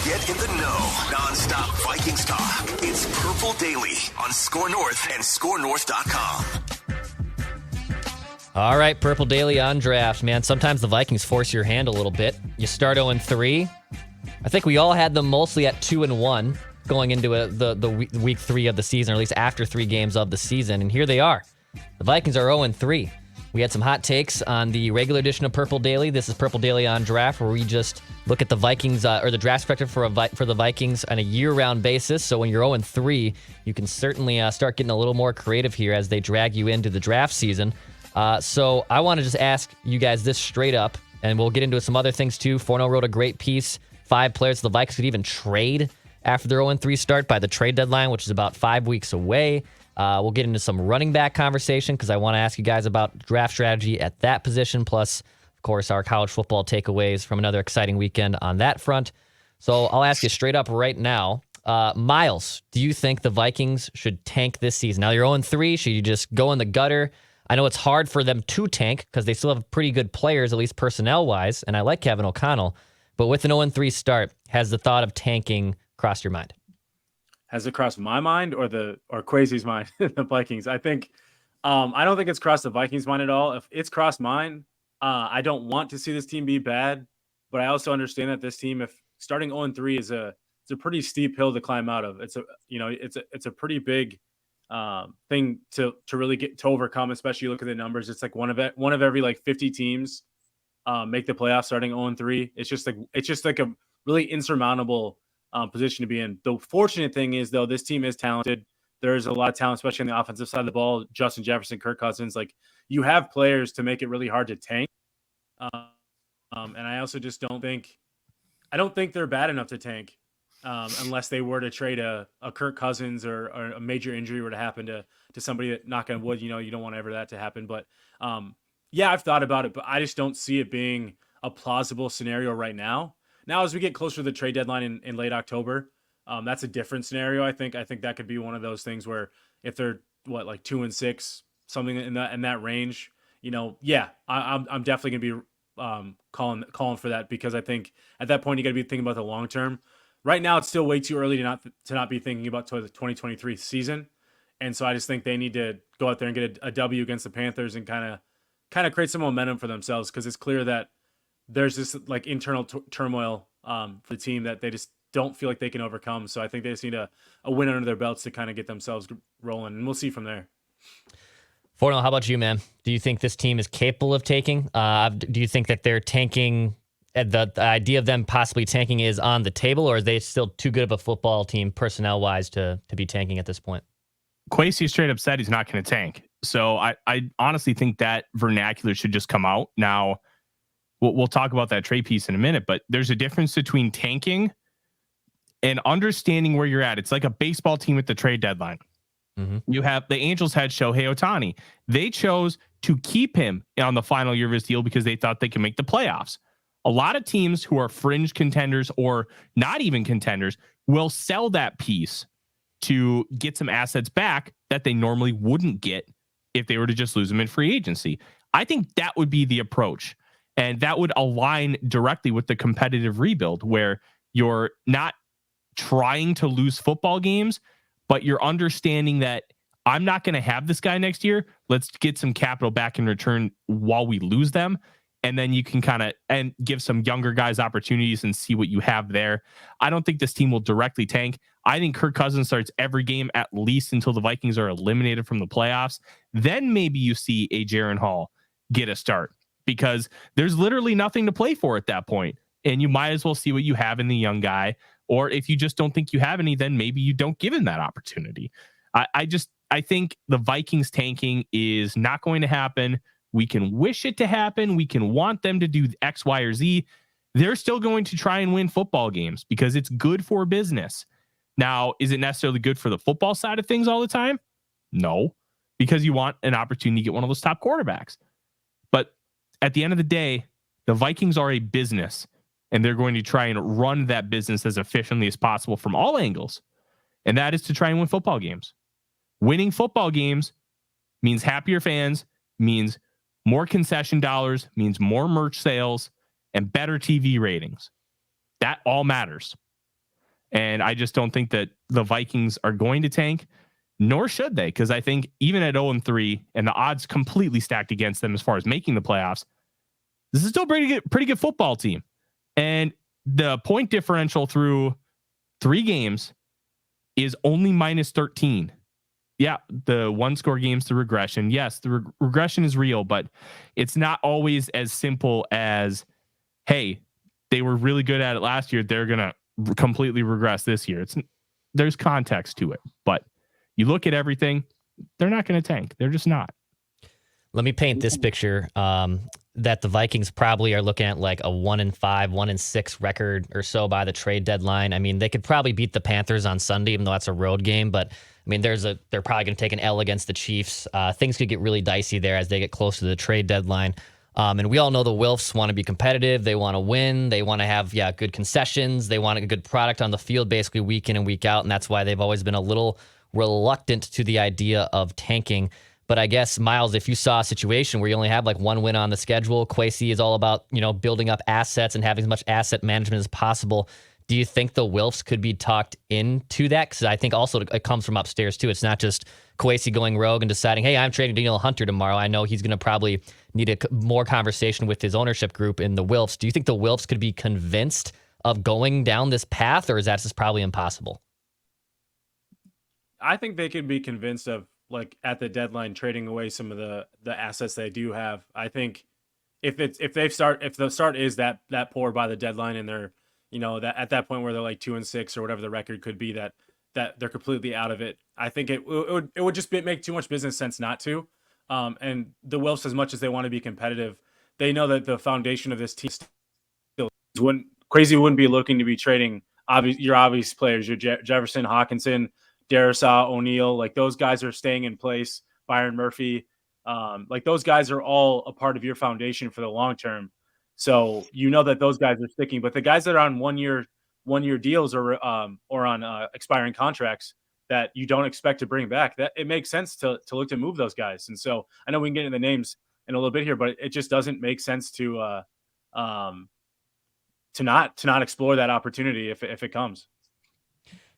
Get in the know. Non-stop Vikings talk. It's Purple Daily on Score North and ScoreNorth.com. All right, Purple Daily on draft, man. Sometimes the Vikings force your hand a little bit. You start 0-3. I think we all had them mostly at 2-1 going into the week 3 of the season, or at least after 3 games of the season. And here they are. The Vikings are 0-3. We had some hot takes on the regular edition of Purple Daily. This is Purple Daily on Draft, where we just look at the Vikings, or the draft perspective for the Vikings on a year-round basis. So when you're 0-3, you can certainly start getting a little more creative here as they drag you into the draft season. So I want to just ask you guys this straight up, and we'll get into some other things too. Forno wrote a great piece. 5 players the Vikings could even trade after their 0-3 start by the trade deadline, which is about 5 weeks away. We'll get into some running back conversation because I want to ask you guys about draft strategy at that position, plus, of course, our college football takeaways from another exciting weekend on that front. So I'll ask you straight up right now. Miles, do you think the Vikings should tank this season? Now you're 0-3. Should you just go in the gutter? I know it's hard for them to tank because they still have pretty good players, at least personnel-wise, and I like Kevin O'Connell. But with an 0-3 start, has the thought of tanking crossed your mind? Has it crossed my mind or Kwesi's mind? The Vikings. I think I don't think it's crossed the Vikings' mind at all. If it's crossed mine, I don't want to see this team be bad, but I also understand that this team, if starting 0-3 is it's a pretty steep hill to climb out of. It's a pretty big thing to really get to overcome, especially you look at the numbers. It's like one of every like 50 teams make the playoffs starting 0-3. It's just like a really insurmountable position to be in. The fortunate thing is, though, this team is talented. There's a lot of talent, especially on the offensive side of the ball. Justin Jefferson, Kirk Cousins, like you have players to make it really hard to tank. And I also just don't think they're bad enough to tank unless they were to trade a Kirk Cousins or a major injury were to happen to somebody that, knock on wood, you don't want ever that to happen. But yeah, I've thought about it, but I just don't see it being a plausible scenario right now. Now, as we get closer to the trade deadline in late October, that's a different scenario. I think that could be one of those things where if they're 2-6, something in that range, yeah, I'm definitely gonna be calling for that, because I think at that point you got to be thinking about the long term. Right now, it's still way too early to not be thinking about the 2023 season, and so I just think they need to go out there and get a W against the Panthers and kind of create some momentum for themselves, because it's clear that there's this like internal turmoil for the team that they just don't feel like they can overcome. So I think they just need a win under their belts to kind of get themselves rolling, and we'll see from there. Fornell, how about you, man? Do you think this team is capable of taking? Do you think that they're tanking? The idea of them possibly tanking is on the table, or are they still too good of a football team personnel-wise to be tanking at this point? Kwesi straight up said he's not going to tank. So I honestly think that vernacular should just come out now. We'll talk about that trade piece in a minute, but there's a difference between tanking and understanding where you're at. It's like a baseball team at the trade deadline. Mm-hmm. You have the Angels had Shohei Ohtani. They chose to keep him on the final year of his deal because they thought they could make the playoffs. A lot of teams who are fringe contenders or not even contenders will sell that piece to get some assets back that they normally wouldn't get if they were to just lose them in free agency. I think that would be the approach. And that would align directly with the competitive rebuild, where you're not trying to lose football games, but you're understanding that I'm not going to have this guy next year. Let's get some capital back in return while we lose them. And then you can and give some younger guys opportunities and see what you have there. I don't think this team will directly tank. I think Kirk Cousins starts every game at least until the Vikings are eliminated from the playoffs. Then maybe you see a Jaren Hall get a start, because there's literally nothing to play for at that point. And you might as well see what you have in the young guy. Or if you just don't think you have any, then maybe you don't give him that opportunity. I think the Vikings tanking is not going to happen. We can wish it to happen. We can want them to do X, Y, or Z. They're still going to try and win football games because it's good for business. Now, is it necessarily good for the football side of things all the time? No, because you want an opportunity to get one of those top quarterbacks. But at the end of the day, the Vikings are a business, and they're going to try and run that business as efficiently as possible from all angles. And that is to try and win football games. Winning football games means happier fans, means more concession dollars, means more merch sales, and better TV ratings. That all matters. And I just don't think that the Vikings are going to tank, nor should they, because I think even at 0-3 and the odds completely stacked against them as far as making the playoffs, this is still a pretty good football team. And the point differential through 3 games is only -13. Yeah, the 1-score games to regression. Yes, the regression is real, but it's not always as simple as, hey, they were really good at it last year, they're going to completely regress this year. There's context to it, but you look at everything, they're not going to tank. They're just not. Let me paint this picture that the Vikings probably are looking at like a 1-5, 1-6 record or so by the trade deadline. I mean, they could probably beat the Panthers on Sunday, even though that's a road game. But I mean, they're probably going to take an L against the Chiefs. Things could get really dicey there as they get close to the trade deadline. And we all know the Wilfs want to be competitive. They want to win. They want to have, good concessions. They want a good product on the field, basically week in and week out. And that's why they've always been a little reluctant to the idea of tanking. But I guess, Miles, if you saw a situation where you only have like one win on the schedule, Kwesi is all about, building up assets and having as much asset management as possible. Do you think the Wilfs could be talked into that? Because I think also it comes from upstairs too. It's not just Kwesi going rogue and deciding, hey, I'm trading Daniel Hunter tomorrow. I know he's going to probably need more conversation with his ownership group in the Wilfs. Do you think the Wilfs could be convinced of going down this path, or is that just probably impossible? I think they could be convinced of, like, at the deadline, trading away some of the assets they do have. I think if the start is that poor by the deadline, and they're, that at that point where they're like 2-6 or whatever the record could be, that they're completely out of it, I think it would just make too much business sense not to. And the Wilfs, as much as they want to be competitive, they know that the foundation of this team still wouldn't be looking to be trading your obvious players, your Jefferson, Hawkinson, Darisaw, O'Neal, like those guys are staying in place. Byron Murphy, like those guys are all a part of your foundation for the long term. So that those guys are sticking. But the guys that are on one year deals or on expiring contracts that you don't expect to bring back, that it makes sense to look to move those guys. And so I know we can get into the names in a little bit here, but it just doesn't make sense to not explore that opportunity if it comes.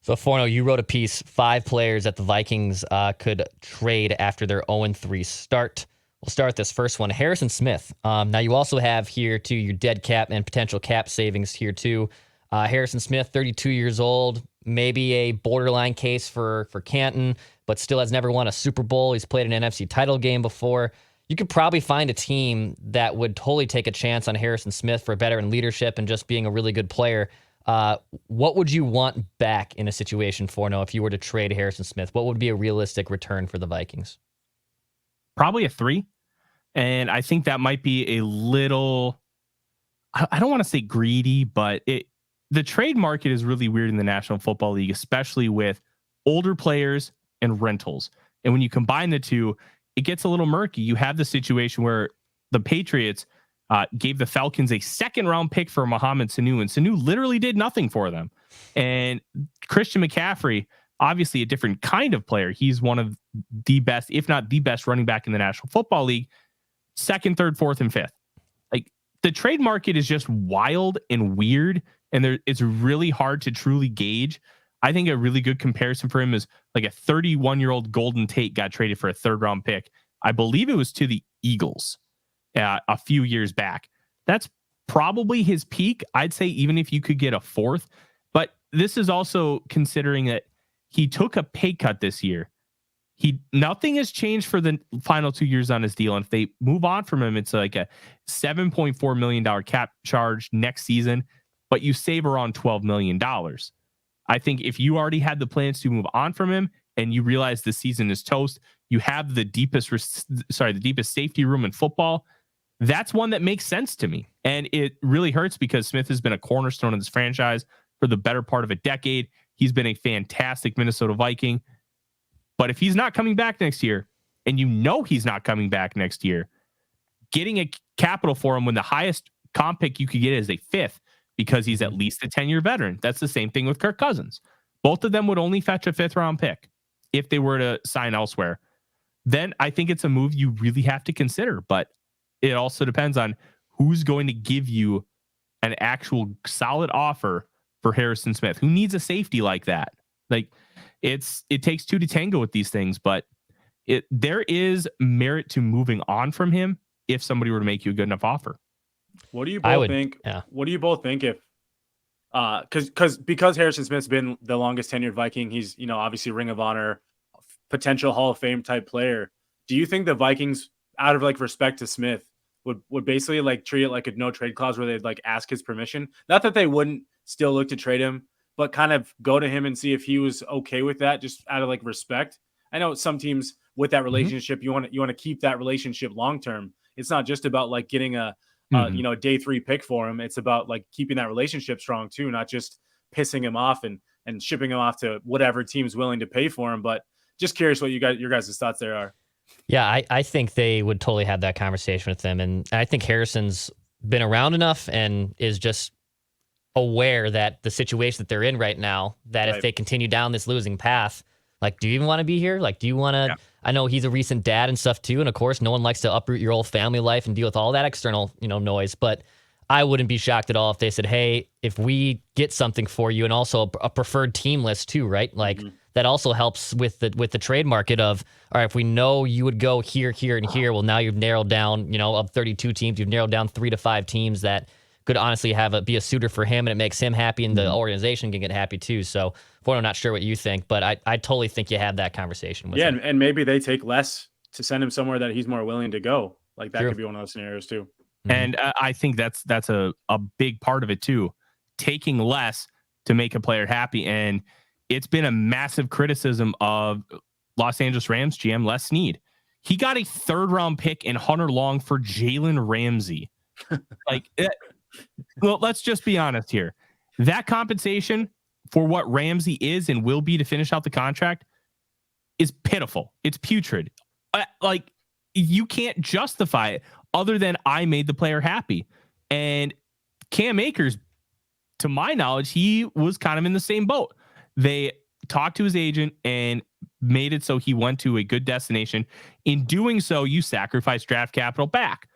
So, Forno, you wrote a piece, 5 players that the Vikings could trade after their 0-3 start. We'll start with this first one, Harrison Smith. Now, you also have here, too, your dead cap and potential cap savings here, too. Harrison Smith, 32 years old, maybe a borderline case for Canton, but still has never won a Super Bowl. He's played an NFC title game before. You could probably find a team that would totally take a chance on Harrison Smith for veteran leadership and just being a really good player. What would you want back in a situation, Forno, if you were to trade Harrison Smith? What would be a realistic return for the Vikings? Probably a 3. And I think that might be a little, I don't want to say greedy, but the trade market is really weird in the National Football League, especially with older players and rentals. And when you combine the two, it gets a little murky. You have the situation where the Patriots gave the Falcons a 2nd-round pick for Mohamed Sanu, and Sanu literally did nothing for them. And Christian McCaffrey, obviously a different kind of player. He's one of the best, if not the best, running back in the National Football League. 2nd, 3rd, 4th, and 5th. Like, the trade market is just wild and weird, and it's really hard to truly gauge. I think a really good comparison for him is like a 31-year-old Golden Tate got traded for a 3rd-round pick. I believe it was to the Eagles a few years back. That's probably his peak. I'd say even if you could get a 4th, but this is also considering that he took a pay cut this year. Nothing has changed for the final 2 years on his deal. And if they move on from him, it's like a $7.4 million cap charge next season, but you save around $12 million. I think if you already had the plans to move on from him and you realize the season is toast, you have the deepest safety room in football. That's one that makes sense to me. And it really hurts because Smith has been a cornerstone of this franchise for the better part of a decade. He's been a fantastic Minnesota Viking. But if he's not coming back next year, and he's not coming back next year, getting a capital for him when the highest comp pick you could get is a 5th because he's at least a 10-year veteran. That's the same thing with Kirk Cousins. Both of them would only fetch a 5th-round pick if they were to sign elsewhere. Then I think it's a move you really have to consider. But it also depends on who's going to give you an actual solid offer for Harrison Smith, who needs a safety like that. Like it takes two to tango with these things, but there is merit to moving on from him if somebody were to make you a good enough offer. What do you both think? Yeah. What do you both think if because Harrison Smith's been the longest tenured Viking, he's obviously Ring of Honor, potential Hall of Fame type player. Do you think the Vikings, out of like respect to Smith, would basically like treat it like a no trade clause where they'd like ask his permission? Not that they wouldn't still look to trade him, but kind of go to him and see if he was okay with that, just out of like respect. I know some teams with that relationship, you want to keep that relationship long term. It's not just about like getting a day 3 pick for him. It's about like keeping that relationship strong too, not just pissing him off and shipping him off to whatever team's willing to pay for him. But just curious what your guys' thoughts there are. Yeah, I think they would totally have that conversation with him. And I think Harrison's been around enough and is just aware that the situation that they're in right now, that if they continue down this losing path, like, do you even want to be here? Like, do you want to? Yeah. I know he's a recent dad and stuff too. And of course, no one likes to uproot your old family life and deal with all that external, noise. But I wouldn't be shocked at all if they said, hey, if we get something for you, and also a preferred team list too, right? Like that also helps with the trade market of, all right, if we know you would go here, here, and here, well, now you've narrowed down, of 32 teams, you've narrowed down 3 to 5 teams that could honestly be a suitor for him, and it makes him happy, and the organization can get happy too. So, I'm not sure what you think, but I totally think you have that conversation with him. And maybe they take less to send him somewhere that he's more willing to go. Like that True. Could be one of those scenarios too. And I think that's a big part of it too, taking less to make a player happy. And it's been a massive criticism of Los Angeles Rams GM Les Snead. He got a 3rd round pick in Hunter Long for Jalen Ramsey. Well, let's just be honest here. That compensation for what Ramsey is and will be to finish out the contract is pitiful. It's putrid. You can't justify it other than I made the player happy. And Cam Akers, to my knowledge, he was kind of in the same boat. They talked to his agent and made it so he went to a good destination. In doing so, you sacrifice draft capital back.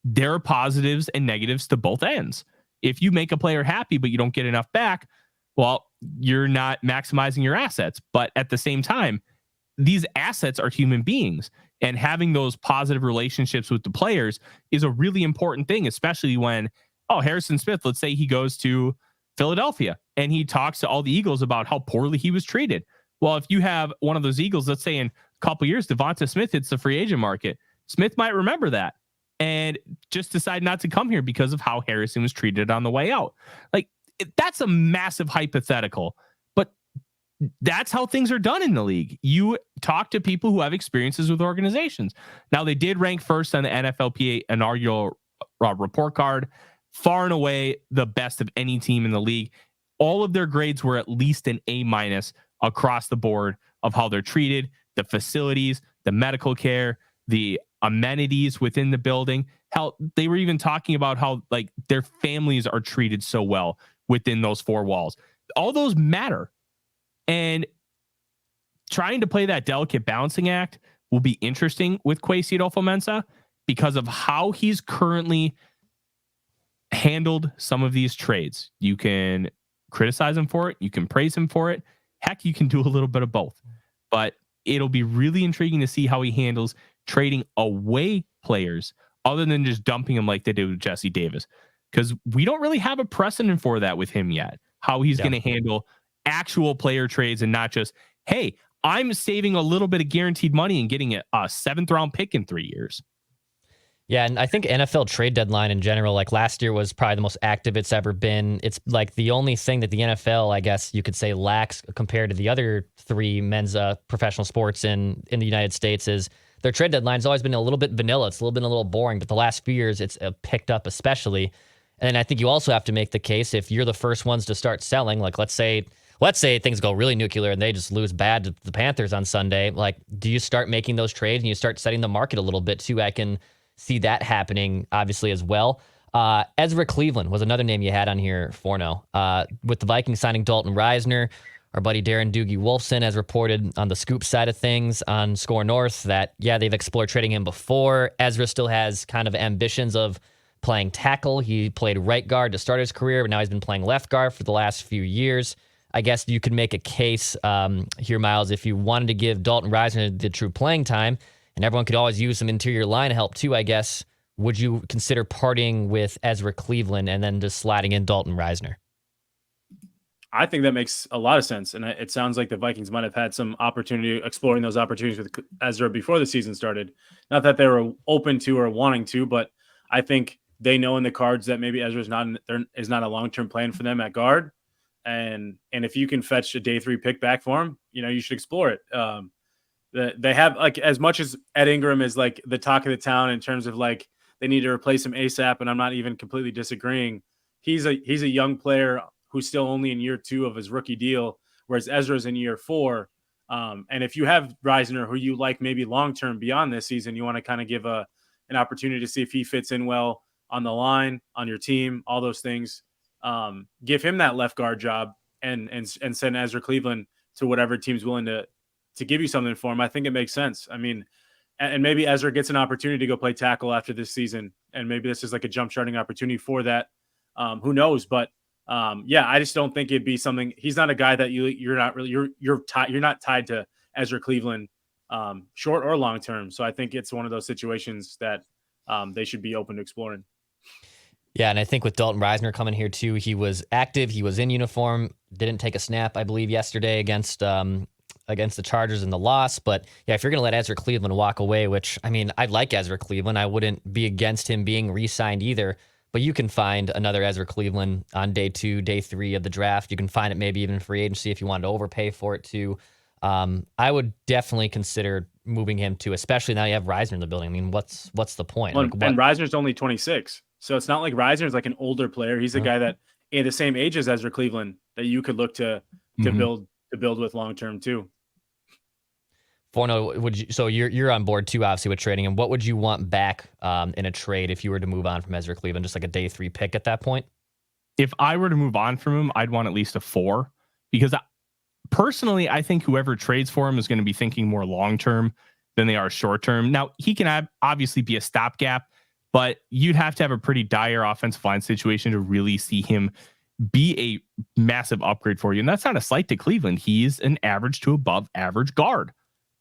There are positives and negatives to both ends. If you make a player happy, but you don't get enough back, well, you're not maximizing your assets. But at the same time, these assets are human beings, and having those positive relationships with the players is a really important thing, especially when, Harrison Smith, let's say he goes to Philadelphia and he talks to all the Eagles about how poorly he was treated. Well, if you have one of those Eagles, let's say in a couple of years, Devonta Smith hits the free agent market, Smith might remember that and just decide not to come here because of how Harrison was treated on the way out. Like, that's a massive hypothetical, but that's how things are done in the league. You talk to people who have experiences with organizations. Now, they did rank first on the NFLPA inaugural report card, far and away the best of any team in the league. All of their grades were at least an A- across the board of how they're treated, the facilities, the medical care, the amenities within the building. Hell, they were even talking about how like their families are treated so well within those 4 walls. All those matter. And trying to play that delicate balancing act will be interesting with Kwesi Adolfo-Mensah because of how he's currently handled some of these trades. You can criticize him for it. You can praise him for it. Heck, you can do a little bit of both. But it'll be really intriguing to see how he handles trading away players other than just dumping him like they did with Jesse Davis. Because we don't really have a precedent for that with him yet. How he's going to handle actual player trades and not just, hey, I'm saving a little bit of guaranteed money and getting a 7th round pick in 3 years. Yeah, and I think NFL trade deadline in general, like last year was probably the most active it's ever been. It's like the only thing that the NFL, I guess you could say, lacks compared to the other 3 men's professional sports in the United States is their trade deadline's always been a little bit vanilla. It's a little boring, but the last few years it's picked up especially. And I think you also have to make the case if you're the first ones to start selling, like let's say things go really nuclear and they just lose bad to the Panthers on Sunday. Like, do you start making those trades and you start setting the market a little bit too? I can see that happening obviously as well. Ezra Cleveland was another name you had on here, Forno. With the Vikings signing Dalton Reisner, our buddy Darren Doogie Wolfson has reported on the scoop side of things on Score North that, they've explored trading him before. Ezra still has kind of ambitions of playing tackle. He played right guard to start his career, but now he's been playing left guard for the last few years. I guess you could make a case here, Miles, if you wanted to give Dalton Risner the true playing time, and everyone could always use some interior line help too, I guess. Would you consider parting with Ezra Cleveland and then just sliding in Dalton Risner? I think that makes a lot of sense. And it sounds like the Vikings might have had some opportunity exploring those opportunities with Ezra before the season started. Not that they were open to or wanting to, but I think they know in the cards that maybe Ezra is not a long-term plan for them at guard. And if you can fetch a day 3 pick back for him, you should explore it. They have, like, as much as Ed Ingram is like the talk of the town in terms of like they need to replace him ASAP, and I'm not even completely disagreeing. He's a young player who's still only in year 2 of his rookie deal, whereas Ezra's in year 4. And if you have Risner, who you like maybe long-term beyond this season, you want to kind of give an opportunity to see if he fits in well on the line, on your team, all those things. Give him that left guard job and send Ezra Cleveland to whatever team's willing to give you something for him. I think it makes sense. I mean, and maybe Ezra gets an opportunity to go play tackle after this season, and maybe this is like a jump starting opportunity for that. Who knows? But I just don't think it'd be something. He's not a guy that you're not tied to Ezra Cleveland, short or long term. So I think it's one of those situations that they should be open to exploring. Yeah, and I think with Dalton Risner coming here too, he was active. He was in uniform. Didn't take a snap, I believe, yesterday against the Chargers in the loss. But yeah, if you're going to let Ezra Cleveland walk away, which, I mean, I like Ezra Cleveland. I wouldn't be against him being re-signed either. But you can find another Ezra Cleveland on day 2, day 3 of the draft. You can find it maybe even in free agency if you wanted to overpay for it too. I would definitely consider moving him too, especially now you have Risner in the building. I mean, what's the point? Well, and Risner's only 26. So it's not like Risner's like an older player. He's a guy that in the same age as Ezra Cleveland that you could look to build with long-term too. Forno, you're on board too, obviously, with trading him. What would you want back in a trade if you were to move on from Ezra Cleveland? Just like a day 3 pick at that point? If I were to move on from him, I'd want at least a 4, because personally, I think whoever trades for him is going to be thinking more long-term than they are short-term. Now, he can obviously be a stopgap, but you'd have to have a pretty dire offensive line situation to really see him be a massive upgrade for you. And that's not a slight to Cleveland. He's an average to above average guard,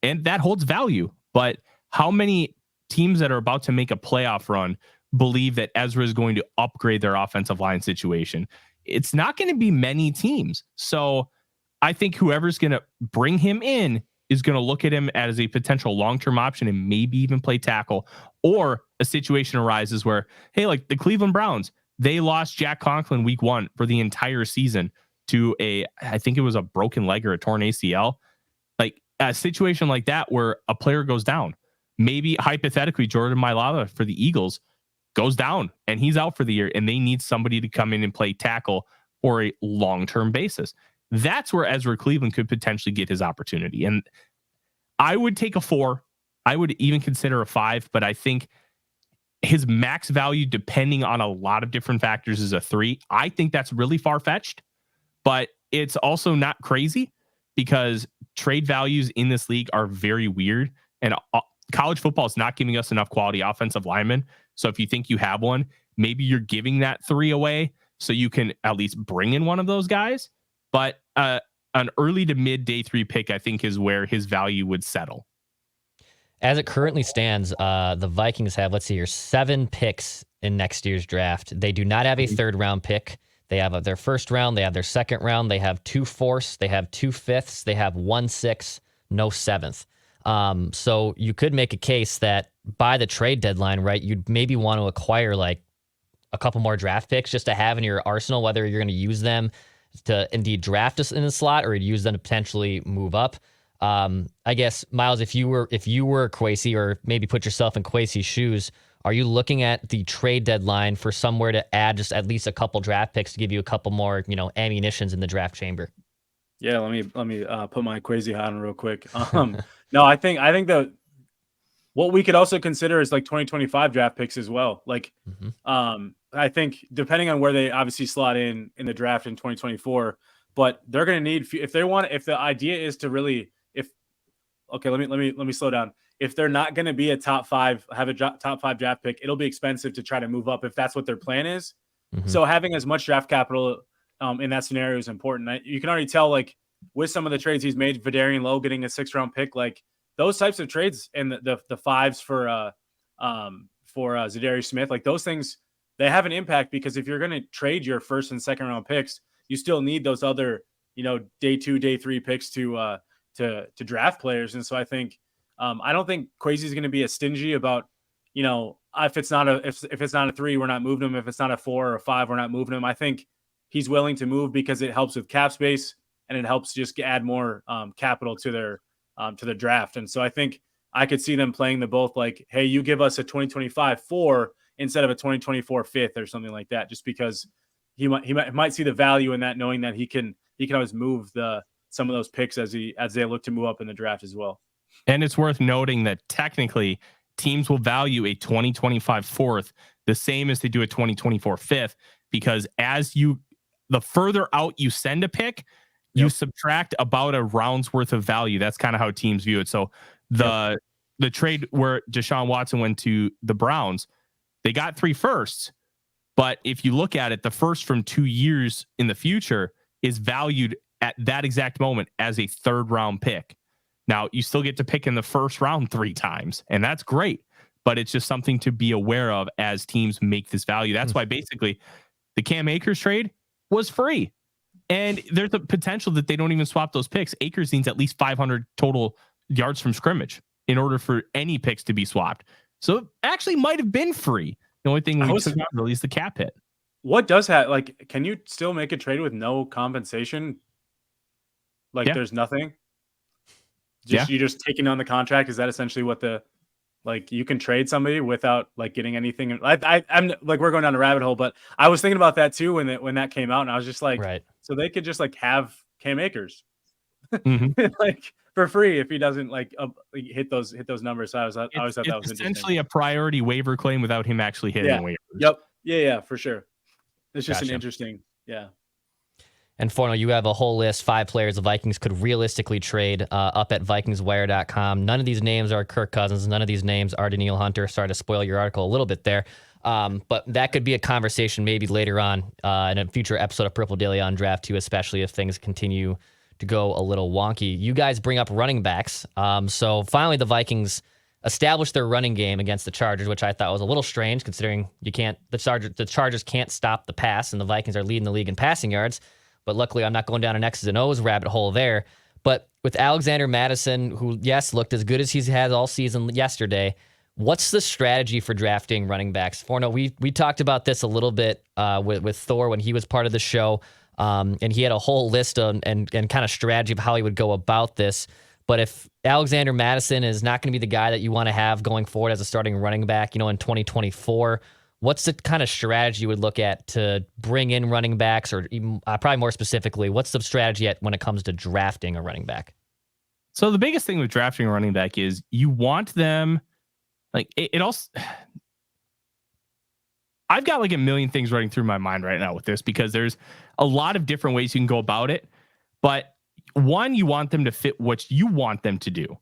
and that holds value. But how many teams that are about to make a playoff run believe that Ezra is going to upgrade their offensive line situation? It's not going to be many teams. So I think whoever's going to bring him in is going to look at him as a potential long-term option and maybe even play tackle. Or a situation arises where, hey, like the Cleveland Browns, they lost Jack Conklin week 1 for the entire season to I think it was a broken leg or a torn ACL. Like a situation like that where a player goes down, maybe hypothetically Jordan Mailata for the Eagles goes down and he's out for the year, and they need somebody to come in and play tackle for a long-term basis. That's where Ezra Cleveland could potentially get his opportunity. And I would take a 4. I would even consider a 5, but I think his max value, depending on a lot of different factors, is a 3. I think that's really far-fetched, but it's also not crazy because trade values in this league are very weird, and college football is not giving us enough quality offensive linemen. So if you think you have one, maybe you're giving that 3 away so you can at least bring in one of those guys. But an early to mid day 3 pick, I think, is where his value would settle. As it currently stands, the Vikings have, 7 picks in next year's draft. They do not have a 3rd round pick. They have their 1st round. They have their 2nd round. They have 2 4ths. They have 2 5ths. They have 1 6th, no 7th. So you could make a case that by the trade deadline, right, you'd maybe want to acquire like a couple more draft picks just to have in your arsenal, whether you're going to use them to indeed draft us in the slot or use them to potentially move up. I guess, Miles, if you were Kwesi, or maybe put yourself in Kwesi's shoes, are you looking at the trade deadline for somewhere to add just at least a couple draft picks to give you a couple more, ammunitions in the draft chamber? Yeah, let me put my Kwesi hat on real quick. No, I think that what we could also consider is like 2025 draft picks as well. Like, I think depending on where they obviously slot in the draft in 2024, but they're going to need, if the idea is to really, let me slow down. if they're not going to be a top 5 draft pick, it'll be expensive to try to move up if that's what their plan is. Mm-hmm. So having as much draft capital in that scenario is important. You can already tell, like, with some of the trades he's made, Vidarian Lowe getting a 6th-round pick, like those types of trades and the 5s for Zadarius Smith, like those things, they have an impact, because if you're going to trade your 1st and 2nd round picks, you still need those other, day 2, day 3 picks to draft players. And so I think I don't think Kwesi is going to be as stingy about, if it's not a 3, we're not moving him. If it's not a 4 or a 5, we're not moving him. I think he's willing to move because it helps with cap space and it helps just add more capital to their draft. And so I think I could see them playing the both, like, hey, you give us a 2025 4 instead of a 2024 5th or something like that, just because he might see the value in that, knowing that he can always move some of those picks as they look to move up in the draft as well. And it's worth noting that technically teams will value a 2025 4th the same as they do a 2024 5th, because the further out you send a pick, you subtract about a round's worth of value. That's kind of how teams view it. So the trade where Deshaun Watson went to the Browns, they got 3 firsts, but if you look at it, the first from 2 years in the future is valued at that exact moment as a 3rd round pick. Now, you still get to pick in the 1st round 3 times, and that's great, but it's just something to be aware of as teams make this value. That's why basically the Cam Akers trade was free, and there's a potential that they don't even swap those picks. Akers needs at least 500 total yards from scrimmage in order for any picks to be swapped. So it actually might have been free. The only thing we took out really is the cap hit. What does have, like, can you still make a trade with no compensation? Like, there's nothing. You're just taking on the contract. Is that essentially what you can trade somebody without like getting anything? I'm like, we're going down a rabbit hole, but I was thinking about that too when that came out, and I was just like, right. So they could just like have Cam Akers Mm-hmm. like for free if he doesn't hit those numbers. So I always thought that was essentially interesting. a priority waiver claim without him actually hitting waivers. Yep. Yeah, for sure. It's just Gotcha. an interesting, yeah. And Forno, you have a whole list, 5 players the Vikings could realistically trade up at VikingsWire.com. None of these names are Kirk Cousins. None of these names are Daniil Hunter. Sorry to spoil your article a little bit there. But that could be a conversation maybe later on in a future episode of Purple Daily on Draft 2, especially if things continue to go a little wonky. You guys bring up running backs. So finally the Vikings established their running game against the Chargers, which I thought was a little strange considering the Chargers can't stop the pass, and the Vikings are leading the league in passing yards. But luckily, I'm not going down an X's and O's rabbit hole there. But with Alexander Mattison, who, yes, looked as good as he's had all season yesterday, what's the strategy for drafting running backs? Forno, we talked about this a little bit with Thor when he was part of the show, and he had a whole list and kind of strategy of how he would go about this. But if Alexander Mattison is not going to be the guy that you want to have going forward as a starting running back, in 2024, what's the kind of strategy you would look at to bring in running backs, or even, probably more specifically, what's the strategy when it comes to drafting a running back? So the biggest thing with drafting a running back is you want them, like it also, I've got like a million things running through my mind right now with this, because there's a lot of different ways you can go about it. But one, you want them to fit what you want them to do,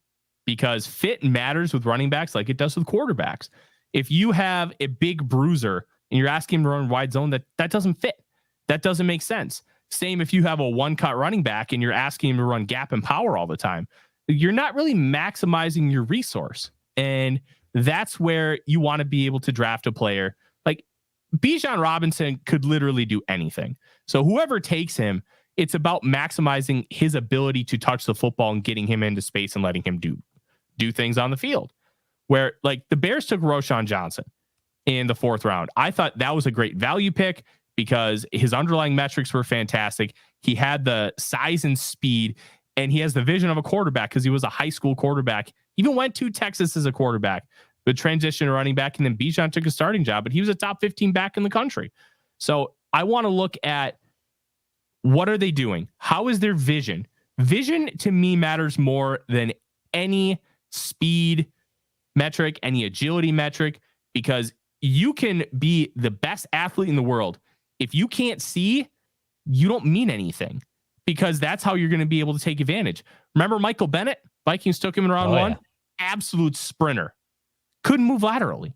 because fit matters with running backs like it does with quarterbacks. If you have a big bruiser and you're asking him to run wide zone, that doesn't fit. That doesn't make sense. Same if you have a one-cut running back and you're asking him to run gap and power all the time. You're not really maximizing your resource. And that's where you want to be able to draft a player. Like Bijan Robinson could literally do anything. So whoever takes him, it's about maximizing his ability to touch the football and getting him into space and letting him do things on the field. Where like the Bears took Roshan Johnson in the 4th round. I thought that was a great value pick because his underlying metrics were fantastic. He had the size and speed, and he has the vision of a quarterback because he was a high school quarterback. Even went to Texas as a quarterback, but transitioned to running back, and then Bijan took a starting job, but he was a top 15 back in the country. So I want to look at what are they doing? How is their vision? Vision to me matters more than any speed metric, any agility metric, because you can be the best athlete in the world. If you can't see, you don't mean anything, because that's how you're going to be able to take advantage. Remember Michael Bennett? Vikings took him in round 1. Yeah. absolute sprinter. Couldn't move laterally.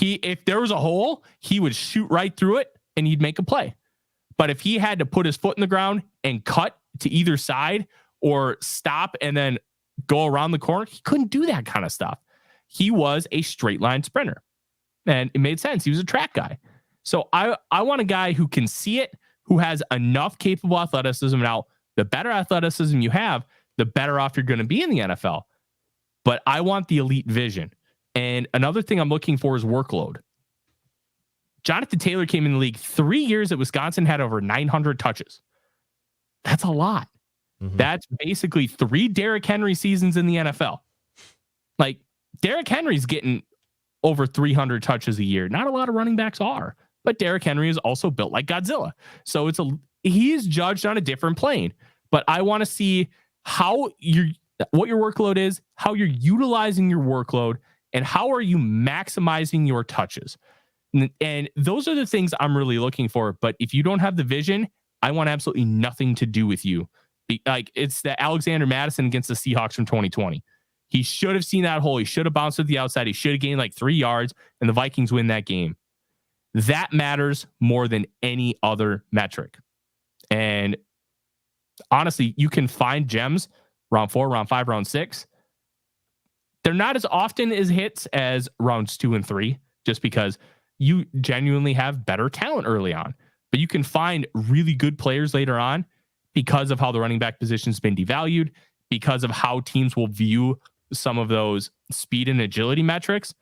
If there was a hole, he would shoot right through it and he'd make a play. But if he had to put his foot in the ground and cut to either side or stop and then go around the corner, he couldn't do that kind of stuff. He was a straight line sprinter. And it made sense. He was a track guy. So I want a guy who can see it, who has enough capable athleticism. Now, the better athleticism you have, the better off you're going to be in the NFL. But I want the elite vision. And another thing I'm looking for is workload. Jonathan Taylor came in the league 3 years at Wisconsin, had over 900 touches. That's a lot. Mm-hmm. That's basically 3 Derrick Henry seasons in the NFL. Like, Derrick Henry's getting over 300 touches a year. Not a lot of running backs are, but Derrick Henry is also built like Godzilla. So he is judged on a different plane. But I want to see what your workload is, how you're utilizing your workload, and how are you maximizing your touches. And those are the things I'm really looking for. But if you don't have the vision, I want absolutely nothing to do with you. Like, it's the Alexander Madison against the Seahawks from 2020. He should have seen that hole. He should have bounced to the outside. He should have gained like 3 yards, and the Vikings win that game. That matters more than any other metric. And honestly, you can find gems round 4, round 5, round 6. They're not as often as hits as rounds 2 and 3, just because you genuinely have better talent early on. But you can find really good players later on because of how the running back position has been devalued, because of how teams will view some of those speed and agility metrics,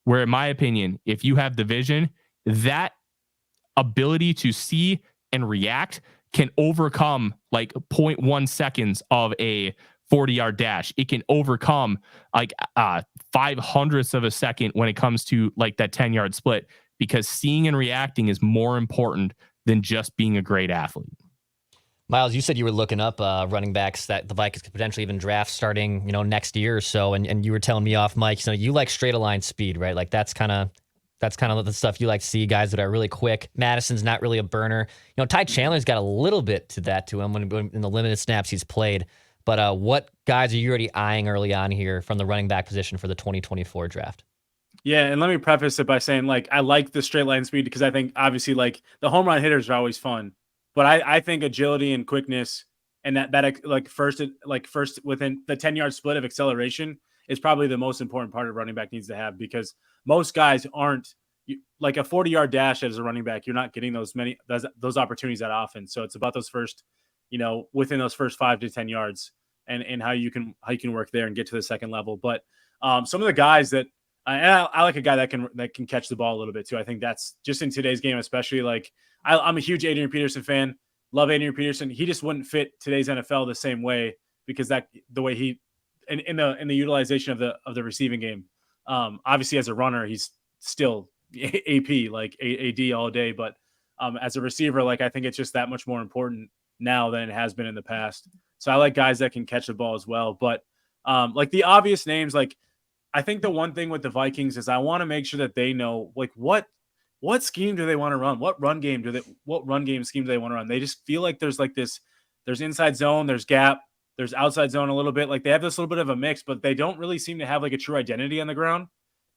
where, in my opinion, if you have the vision, that ability to see and react can overcome like 0.1 seconds of a 40-yard dash. It can overcome like 5/100ths of a second when it comes to like that 10-yard split, because seeing and reacting is more important than just being a great athlete. Miles, you said you were looking up running backs that the Vikings could potentially even draft starting, next year or so. And you were telling me off mic, you like straight line speed, right? Like that's kind of the stuff you like to see, guys that are really quick. Madison's not really a burner. Ty Chandler's got a little bit to that to him when in the limited snaps he's played. But what guys are you already eyeing early on here from the running back position for the 2024 draft? Yeah, and let me preface it by saying, I like the straight line speed because I think, obviously, the home run hitters are always fun. But I think agility and quickness and that first within the 10-yard split of acceleration is probably the most important part a running back needs to have, because most guys aren't like a 40-yard dash as a running back. You're not getting those opportunities that often. So it's about those first, within those first 5 to 10 yards and how you can work there and get to the second level. But some of the guys that I like a guy that can catch the ball a little bit too. I think that's just in today's game, especially I'm a huge Adrian Peterson fan. Love Adrian Peterson. He just wouldn't fit today's NFL the same way, because the way he in the utilization of the receiving game. Obviously as a runner, he's still AP, like AD all day. But as a receiver, I think it's just that much more important now than it has been in the past. So I like guys that can catch the ball as well. But the obvious names, I think the one thing with the Vikings is I want to make sure that they know what scheme do they want to run? What run game scheme do they want to run? They just feel like there's there's inside zone, there's gap, there's outside zone a little bit. They have this little bit of a mix, but they don't really seem to have a true identity on the ground.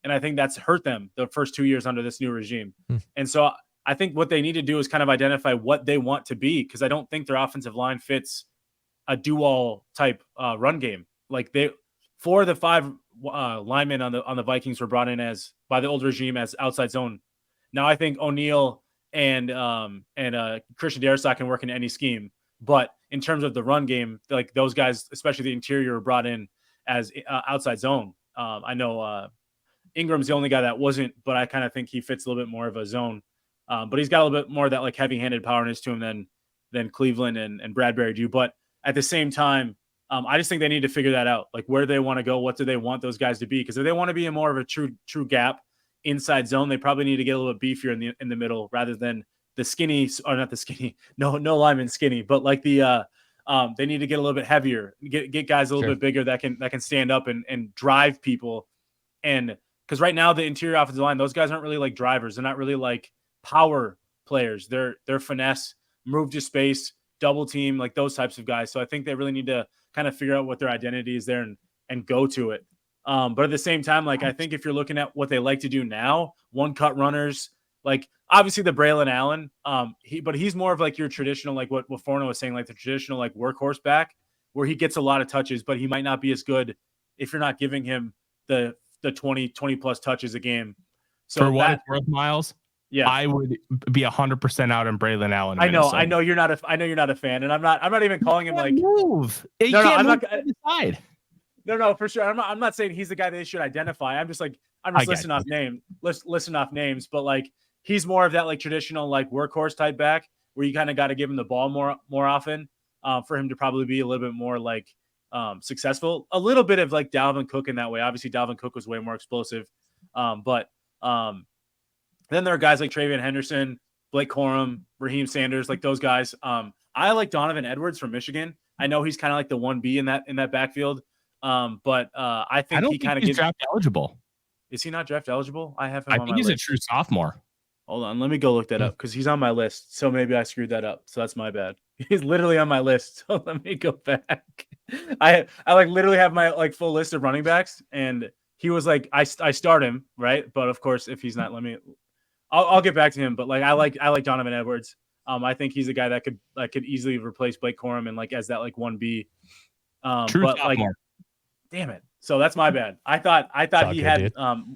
And I think that's hurt them the first 2 years under this new regime. And so I think what they need to do is kind of identify what they want to be, because I don't think their offensive line fits a do-all type run game. 4 of the 5 linemen on the Vikings were brought in by the old regime as outside zone. Now I think O'Neal and Christian Darrisaw can work in any scheme, but in terms of the run game, those guys, especially the interior, were brought in as outside zone. I know Ingram's the only guy that wasn't, but I kind of think he fits a little bit more of a zone. But he's got a little bit more of that heavy-handed powerness to him than Cleveland and Bradbury do. But at the same time, I just think they need to figure that out. Where do they want to go? What do they want those guys to be? Because if they want to be in more of a true gap inside zone, they probably need to get a little bit beefier in the middle, rather than the skinny, or not the skinny. No lineman skinny, but they need to get a little bit heavier, get guys a little bit bigger that can stand up and drive people. And because right now the interior offensive line, those guys aren't really drivers. They're not really power players. They're finesse, move to space, double team, those types of guys. So I think they really need to kind of figure out what their identity is there and go to it. But at the same time, like I think if you're looking at what they like to do now, one cut runners, like obviously the Braylon Allen, but he's more of like your traditional, like what Forno was saying, like the traditional like workhorse back where he gets a lot of touches, but he might not be as good if you're not giving him the 20 plus touches a game. So for what it's worth, Miles, yeah, I would be 100% out on Braylon Allen. I know you're not a fan, and I'm not even calling him like move. I'm not side. No, for sure. I'm not saying he's the guy they should identify. I'm just listing off names, but like he's more of that like traditional like workhorse type back where you kind of got to give him the ball more often for him to probably be a little bit more like successful. A little bit of like Dalvin Cook in that way. Obviously, Dalvin Cook was way more explosive, but then there are guys like Travion Henderson, Blake Corum, Raheem Sanders, like those guys. I like Donovan Edwards from Michigan. I know he's kind of like the 1B in that backfield. But I think he kind of gets draft eligible. Is he not draft eligible? I have him. I think he's a true sophomore. Hold on, let me go look that up because he's on my list. So maybe I screwed that up. So that's my bad. He's literally on my list. So let me go back. I like literally have my like full list of running backs, and he was like I start him right, but of course if he's not, I'll get back to him. But like I like Donovan Edwards. I think he's a guy that could easily replace Blake Corum and like as that like 1B. True but sophomore. like. Damn it. So that's my bad. I thought he had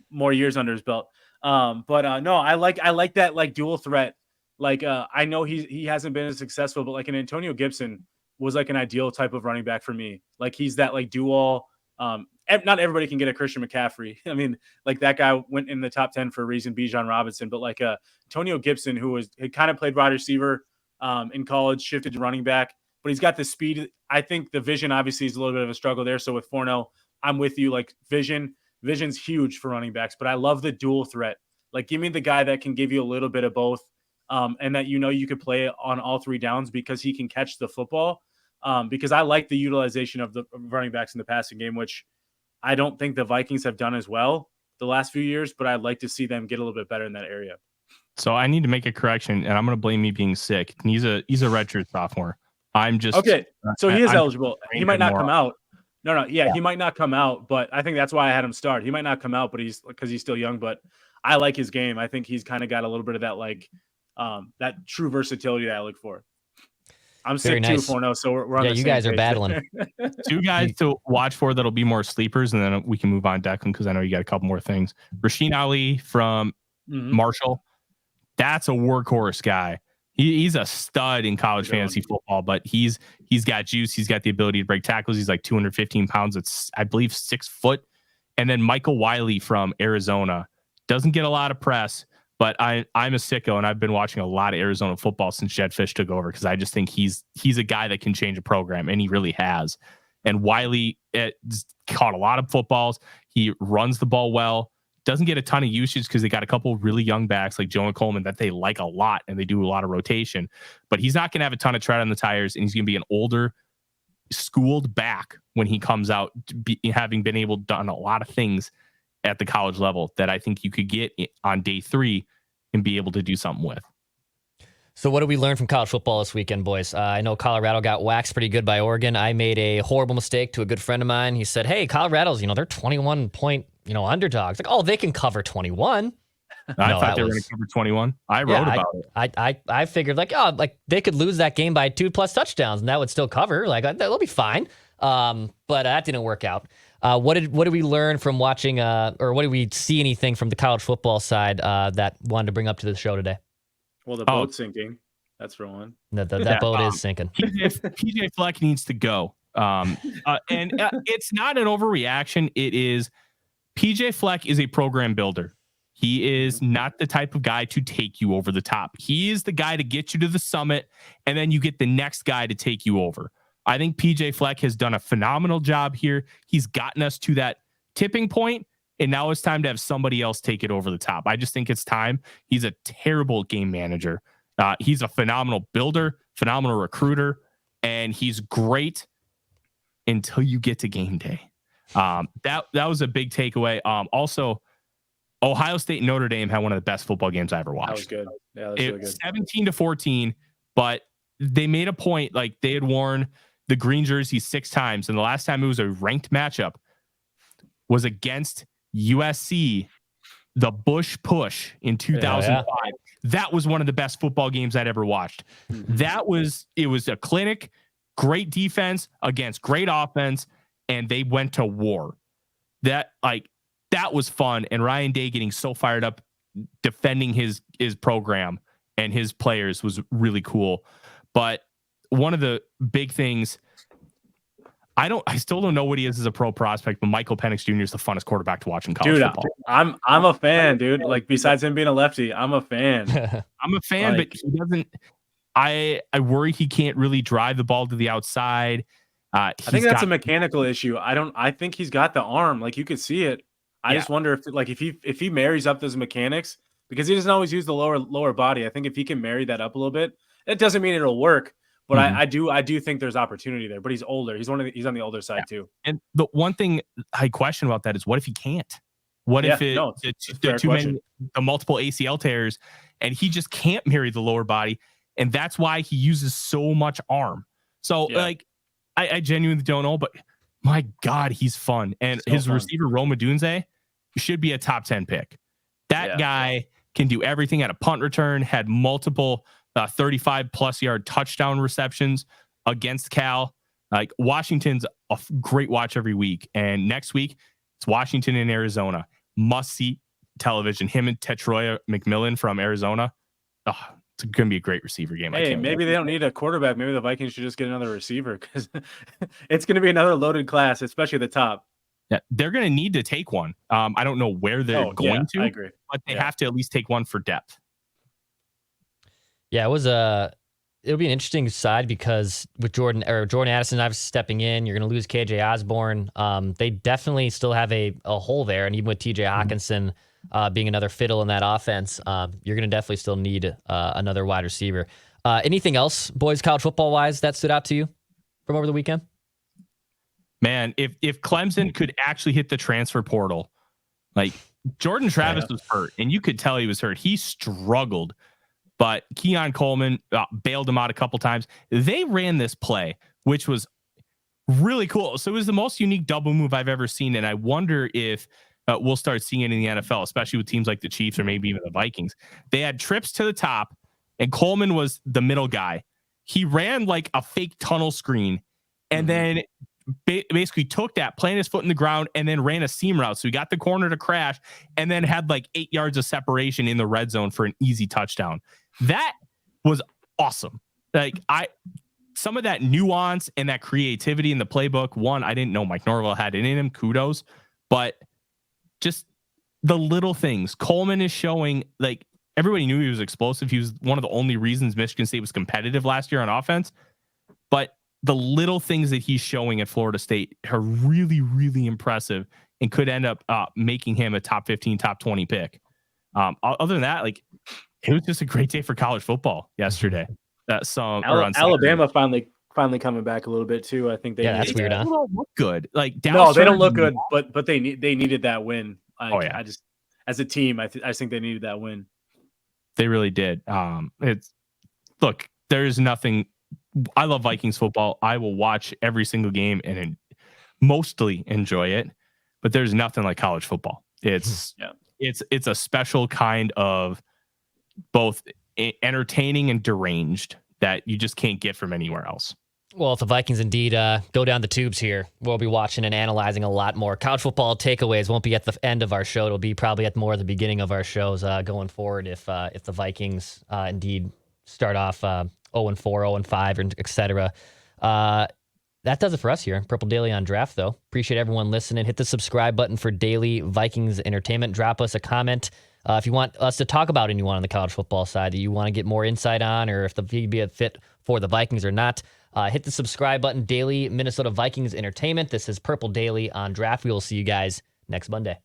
more years under his belt. But no, I like that like dual threat. Like I know he hasn't been as successful, but like an Antonio Gibson was like an ideal type of running back for me. Like he's that like dual. Not everybody can get a Christian McCaffrey. I mean, like that guy went in the top 10 for a reason, Bijan Robinson, but like Antonio Gibson, who had kind of played wide receiver in college, shifted to running back. But he's got the speed. I think the vision obviously is a little bit of a struggle there. So with Forno, I'm with you. Like vision's huge for running backs, but I love the dual threat. Like give me the guy that can give you a little bit of both, and that you could play on all three downs because he can catch the football. Because I like the utilization of the running backs in the passing game, which I don't think the Vikings have done as well the last few years, but I'd like to see them get a little bit better in that area. So I need to make a correction, and I'm going to blame me being sick. He's a redshirt sophomore. I'm just okay. So he is eligible. He might not come out. No. Yeah, he might not come out, but I think that's why I had him start. He might not come out, but because he's still young. But I like his game. I think he's kind of got a little bit of that like that true versatility that I look for. I'm sick too, Forno. So we're on the you same guys are page. battling. Two guys to watch for that'll be more sleepers, and then we can move on, Declan, because I know you got a couple more things. Rasheen Ali from Marshall. That's a workhorse guy. He's a stud in college fantasy football, but he's got juice. He's got the ability to break tackles. He's like 215 pounds. It's, I believe, 6 foot. And then Michael Wiley from Arizona doesn't get a lot of press, but I'm a sicko, and I've been watching a lot of Arizona football since Jed Fish took over because I just think he's a guy that can change a program, and he really has. And Wiley caught a lot of footballs. He runs the ball well. Doesn't get a ton of usage because they got a couple really young backs like Jonah Coleman that they like a lot, and they do a lot of rotation. But he's not going to have a ton of tread on the tires, and he's going to be an older, schooled back when he comes out, having been able to done a lot of things at the college level that I think you could get on day 3 and be able to do something with. So what did we learn from college football this weekend, boys? I know Colorado got waxed pretty good by Oregon. I made a horrible mistake to a good friend of mine. He said, hey, Colorado's, they're 21-point, underdogs. Like, oh, they can cover 21. I thought they were going to cover 21. I wrote about it. I figured they could lose that game by 2+ touchdowns and that would still cover. Like that'll be fine. But that didn't work out. What did we learn from watching, or what did we see anything from the college football side that wanted to bring up to the show today? Well, the boat's sinking. That's for one. That boat is sinking. PJ Fleck needs to go. And it's not an overreaction. It is PJ Fleck is a program builder. He is not the type of guy to take you over the top. He is the guy to get you to the summit, and then you get the next guy to take you over. I think PJ Fleck has done a phenomenal job here. He's gotten us to that tipping point, and now it's time to have somebody else take it over the top. I just think it's time. He's a terrible game manager. He's a phenomenal builder, phenomenal recruiter, and he's great until you get to game day. That was a big takeaway. Also, Ohio State and Notre Dame had one of the best football games I ever watched. That was good. Yeah, that was really good. 17-14, but they made a point. Like, they had worn the green jersey 6 times, and the last time it was a ranked matchup was against USC, the Bush Push in 2005. Yeah. That was one of the best football games I'd ever watched. It was a clinic, great defense against great offense, and they went to war. That was fun. And Ryan Day getting so fired up defending his program and his players was really cool. But one of the big things, I still don't know what he is as a pro prospect, but Michael Pennix Jr. is the funnest quarterback to watch in college football. I'm a fan, dude. Like, besides him being a lefty, I'm a fan. I'm a fan, but he doesn't. I worry he can't really drive the ball to the outside. I think that's a mechanical issue. I think he's got the arm. Like, you could see it. I just wonder if he marries up those mechanics, because he doesn't always use the lower body. I think if he can marry that up a little bit, it doesn't mean it'll work. But I do think there's opportunity there. But he's older. He's on the older side too. And the one thing I question about that is, what if he can't? What if the multiple ACL tears and he just can't marry the lower body, and that's why he uses so much arm. So I genuinely don't know, but my God, he's fun. And his receiver Roma Dunze should be a top 10 pick. That guy can do everything at a punt return, had multiple 35 plus yard touchdown receptions against Cal. Like, Washington's a great watch every week. And next week it's Washington and Arizona. Must see television. Him and Tetroya McMillan from Arizona. Oh, it's going to be a great receiver game. Hey, maybe they don't need a quarterback. Maybe the Vikings should just get another receiver, because it's going to be another loaded class, especially at the top. Yeah, they're going to need to take one. I don't know where they're going to. I agree. But they have to at least take one for depth. Yeah, it'll be an interesting side, because with Jordan Addison obviously stepping in, you're going to lose KJ Osborne. They definitely still have a hole there, and even with TJ Hawkinson being another fiddle in that offense, you're going to definitely still need another wide receiver. Anything else, boys, college football wise, that stood out to you from over the weekend? Man, if Clemson could actually hit the transfer portal, like, Jordan Travis was hurt, and you could tell he was hurt. He struggled. But Keon Coleman bailed him out a couple times. They ran this play, which was really cool. So it was the most unique double move I've ever seen. And I wonder if we'll start seeing it in the NFL, especially with teams like the Chiefs or maybe even the Vikings. They had trips to the top, and Coleman was the middle guy. He ran like a fake tunnel screen, and then basically took that, planted his foot in the ground, and then ran a seam route. So he got the corner to crash, and then had like 8 yards of separation in the red zone for an easy touchdown. That was awesome. Like, some of that nuance and that creativity in the playbook. One, I didn't know Mike Norvell had it in him. Kudos. But just the little things. Coleman is showing, like, everybody knew he was explosive. He was one of the only reasons Michigan State was competitive last year on offense. But the little things that he's showing at Florida State are really, really impressive, and could end up making him a top 15, top 20 pick. Other than that, like, it was just a great day for college football yesterday. Alabama finally coming back a little bit too. I think that's weird. They don't look good. Like, no, they don't look good, but they needed that win. I just, as a team, I think they needed that win. They really did. There's nothing. I love Vikings football. I will watch every single game and mostly enjoy it. But there's nothing like college football. It's a special kind of both entertaining and deranged that you just can't get from anywhere else. Well, if the Vikings indeed go down the tubes here, we'll be watching and analyzing a lot more. College football takeaways won't be at the end of our show. It'll be probably at more at the beginning of our shows going forward if the Vikings indeed start off 0-4, 0-5, etc. That does it for us here on Purple Daily on Draft, though. Appreciate everyone listening. Hit the subscribe button for daily Vikings entertainment. Drop us a comment if you want us to talk about anyone on the college football side that you want to get more insight on, or if he'd be a fit for the Vikings or not. Hit the subscribe button. Daily Minnesota Vikings entertainment. This is Purple Daily on Draft. We will see you guys next Monday.